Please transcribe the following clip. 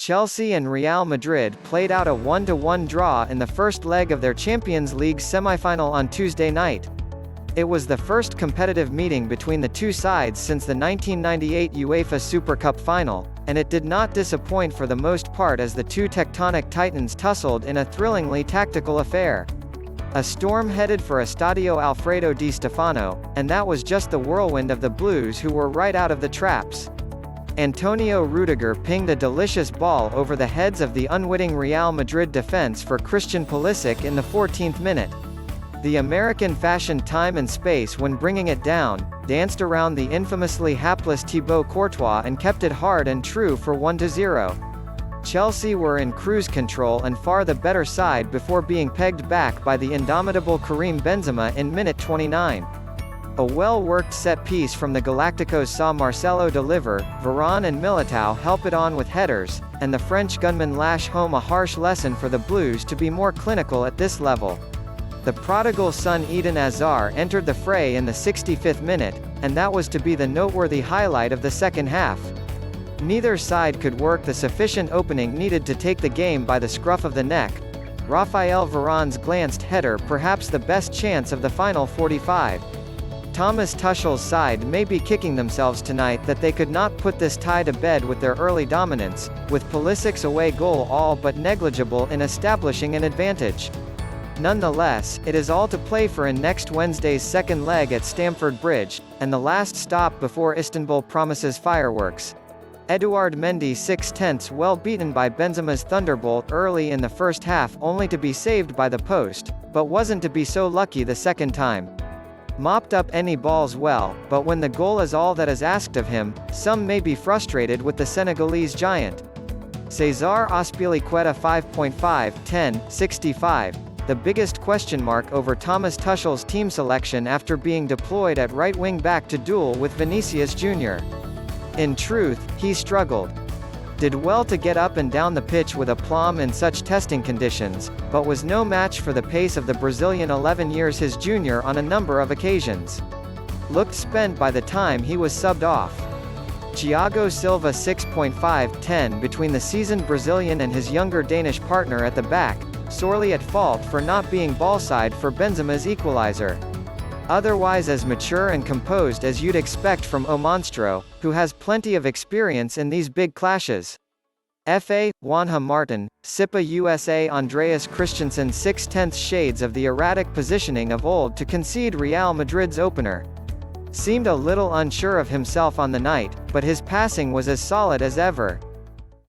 Chelsea and Real Madrid played out a 1-1 draw in the first leg of their Champions League semi-final on Tuesday night. It was the first competitive meeting between the two sides since the 1998 UEFA Super Cup final, and it did not disappoint for the most part as the two tectonic titans tussled in a thrillingly tactical affair. A storm headed for Estadio Alfredo Di Stefano, and that was just the whirlwind of the Blues, who were right out of the traps. Antonio Rüdiger pinged a delicious ball over the heads of the unwitting Real Madrid defense for Christian Pulisic in the 14th minute. The American fashioned time and space when bringing it down, danced around the infamously hapless Thibaut Courtois and kept it hard and true for 1-0. Chelsea were in cruise control and far the better side before being pegged back by the indomitable Karim Benzema in minute 29. A well-worked set-piece from the Galacticos saw Marcelo deliver, Varane and Militao help it on with headers, and the French gunman lash home a harsh lesson for the Blues to be more clinical at this level. The prodigal son Eden Hazard entered the fray in the 65th minute, and that was to be the noteworthy highlight of the second half. Neither side could work the sufficient opening needed to take the game by the scruff of the neck. Raphaël Varane's glanced header perhaps the best chance of the final 45. Thomas Tuchel's side may be kicking themselves tonight that they could not put this tie to bed with their early dominance, with Pulisic's away goal all but negligible in establishing an advantage. Nonetheless, it is all to play for in next Wednesday's second leg at Stamford Bridge, and the last stop before Istanbul promises fireworks. Édouard Mendy 6/10 well beaten by Benzema's thunderbolt early in the first half only to be saved by the post, but wasn't to be so lucky the second time. Mopped up any balls well, but when the goal is all that is asked of him, some may be frustrated with the Senegalese giant. César Azpilicueta 5.5/10, 65. The biggest question mark over Thomas Tuchel's team selection after being deployed at right wing back to duel with Vinicius Jr. In truth, he struggled. Did well to get up and down the pitch with aplomb in such testing conditions, but was no match for the pace of the Brazilian 11 years his junior on a number of occasions. Looked spent by the time he was subbed off. Thiago Silva 6.5/10 between the seasoned Brazilian and his younger Danish partner at the back, sorely at fault for not being ballside for Benzema's equalizer. Otherwise as mature and composed as you'd expect from O Monstro, who has plenty of experience in these big clashes. JuanJo Martin, Sipa USAAndreas Christensen 6/10 shades of the erratic positioning of old to concede Real Madrid's opener. Seemed a little unsure of himself on the night, but his passing was as solid as ever.